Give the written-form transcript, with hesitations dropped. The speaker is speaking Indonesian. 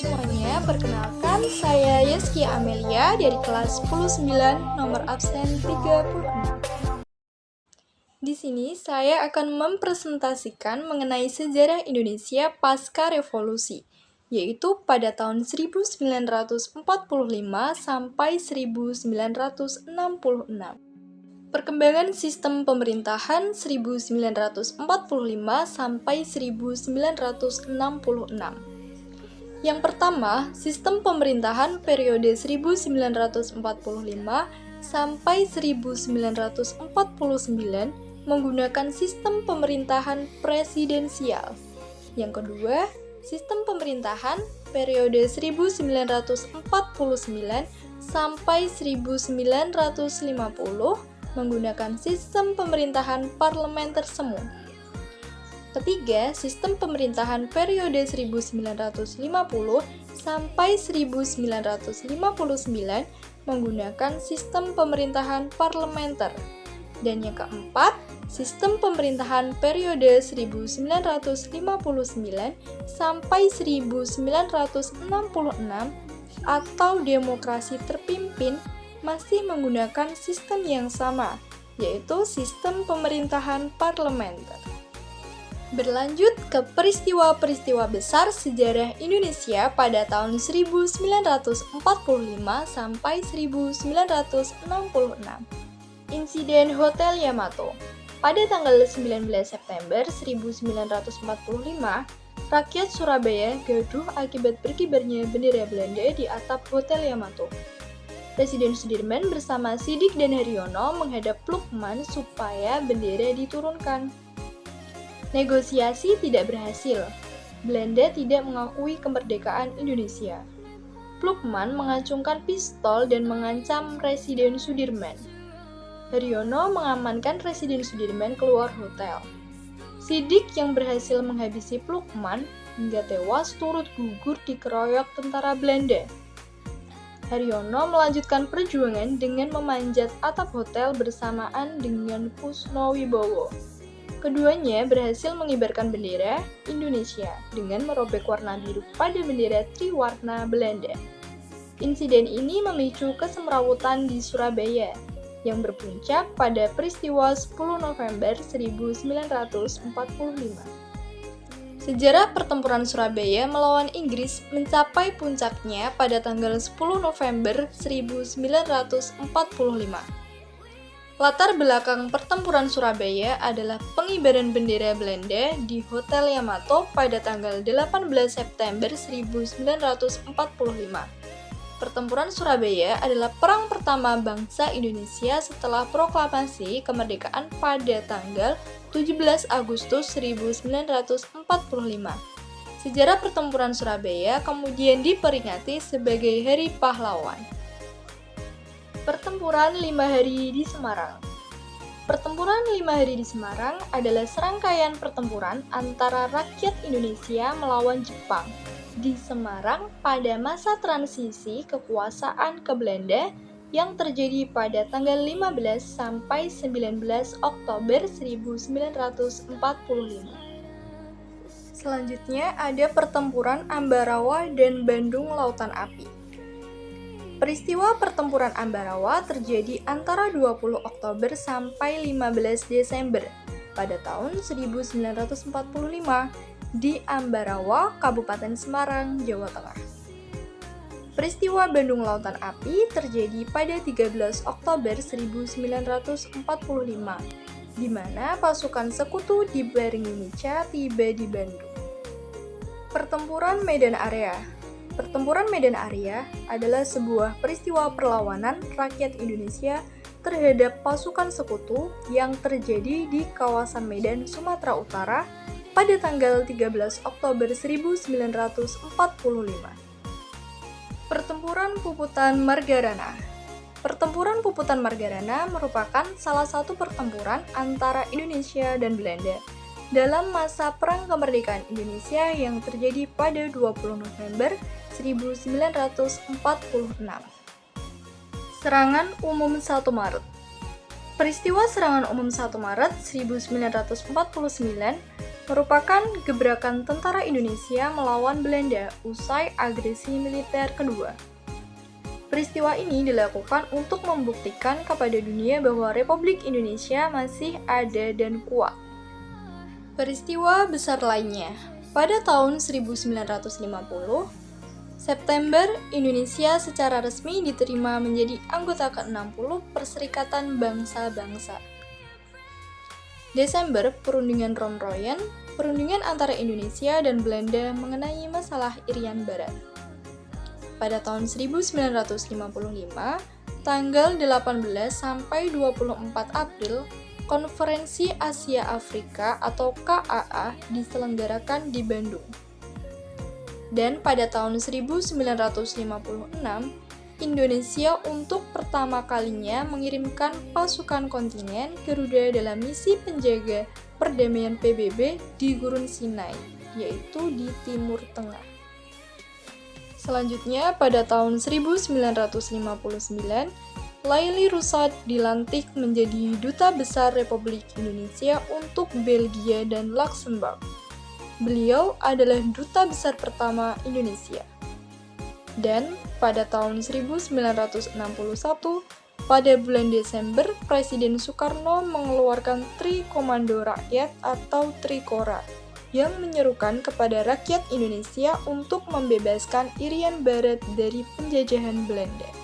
semuanya, perkenalkan saya Yeski Amelia dari kelas 10-9 nomor absen 36. Di sini saya akan mempresentasikan mengenai sejarah Indonesia pasca revolusi, yaitu pada tahun 1945 sampai 1966. Perkembangan sistem pemerintahan 1945 sampai 1966. Yang pertama, sistem pemerintahan periode 1945 sampai 1949 menggunakan sistem pemerintahan presidensial. Yang kedua, sistem pemerintahan periode 1949 sampai 1950 menggunakan sistem pemerintahan parlementer semu. Ketiga, sistem pemerintahan periode 1950 sampai 1959 menggunakan sistem pemerintahan parlementer. Dan yang keempat, sistem pemerintahan periode 1959 sampai 1966 atau demokrasi terpimpin masih menggunakan sistem yang sama, yaitu sistem pemerintahan parlementer. Berlanjut ke peristiwa-peristiwa besar sejarah Indonesia pada tahun 1945 sampai 1966. Insiden Hotel Yamato. Pada tanggal 19 September 1945, rakyat Surabaya gaduh akibat berkibarnya bendera Belanda di atap Hotel Yamato. Presiden Sudirman bersama Siddiq dan Haryono menghadap Plukman supaya bendera diturunkan. Negosiasi tidak berhasil. Belanda tidak mengakui kemerdekaan Indonesia. Plukman mengacungkan pistol dan mengancam Presiden Sudirman. Haryono mengamankan Presiden Sudirman keluar hotel. Siddiq yang berhasil menghabisi Plukman hingga tewas turut gugur dikeroyok tentara Belanda. Haryono melanjutkan perjuangan dengan memanjat atap hotel bersamaan dengan Kusnowibowo. Keduanya berhasil mengibarkan bendera Indonesia dengan merobek warna biru pada bendera triwarna Belanda. Insiden ini memicu kesemrawutan di Surabaya yang berpuncak pada peristiwa 10 November 1945. Sejarah pertempuran Surabaya melawan Inggris mencapai puncaknya pada tanggal 10 November 1945. Latar belakang pertempuran Surabaya adalah pengibaran bendera Belanda di Hotel Yamato pada tanggal 18 September 1945. Pertempuran Surabaya adalah perang pertama bangsa Indonesia setelah proklamasi kemerdekaan pada tanggal 17 Agustus 1945. Sejarah pertempuran Surabaya kemudian diperingati sebagai Hari Pahlawan. Pertempuran 5 Hari di Semarang. Pertempuran 5 Hari di Semarang adalah serangkaian pertempuran antara rakyat Indonesia melawan Jepang di Semarang pada masa transisi kekuasaan ke Belanda yang terjadi pada tanggal 15 sampai 19 Oktober 1945. Selanjutnya ada pertempuran Ambarawa dan Bandung Lautan Api. Peristiwa pertempuran Ambarawa terjadi antara 20 Oktober sampai 15 Desember pada tahun 1945 di Ambarawa, Kabupaten Semarang, Jawa Tengah. Peristiwa Bandung Lautan Api terjadi pada 13 Oktober 1945, di mana pasukan sekutu dibarengi Nica tiba di Bandung. Pertempuran Medan Area. Pertempuran Medan Area adalah sebuah peristiwa perlawanan rakyat Indonesia terhadap pasukan sekutu yang terjadi di kawasan Medan, Sumatera Utara pada tanggal 13 Oktober 1945. Pertempuran Puputan Margarana. Pertempuran Puputan Margarana merupakan salah satu pertempuran antara Indonesia dan Belanda dalam masa Perang Kemerdekaan Indonesia yang terjadi pada 20 November 1946. Serangan Umum 1 Maret. Peristiwa Serangan Umum 1 Maret 1949 merupakan gebrakan tentara Indonesia melawan Belanda usai agresi militer kedua. Peristiwa ini dilakukan untuk membuktikan kepada dunia bahwa Republik Indonesia masih ada dan kuat. Peristiwa besar lainnya, pada tahun 1950, September, Indonesia secara resmi diterima menjadi anggota ke-60 Perserikatan Bangsa-Bangsa. Desember, Perundingan Ron-Royen, perundingan antara Indonesia dan Belanda mengenai masalah Irian Barat. Pada tahun 1955, tanggal 18 sampai 24 April, Konferensi Asia Afrika atau KAA diselenggarakan di Bandung. Dan pada tahun 1956, Indonesia untuk pertama kalinya mengirimkan pasukan kontingen Garuda dalam misi penjaga perdamaian PBB di Gurun Sinai, yaitu di Timur Tengah. Selanjutnya, pada tahun 1959, Laili Russad dilantik menjadi Duta Besar Republik Indonesia untuk Belgia dan Luxembourg. Beliau adalah duta besar pertama Indonesia. Dan pada tahun 1961, pada bulan Desember, Presiden Soekarno mengeluarkan Tri Komando Rakyat atau Trikora yang menyerukan kepada rakyat Indonesia untuk membebaskan Irian Barat dari penjajahan Belanda.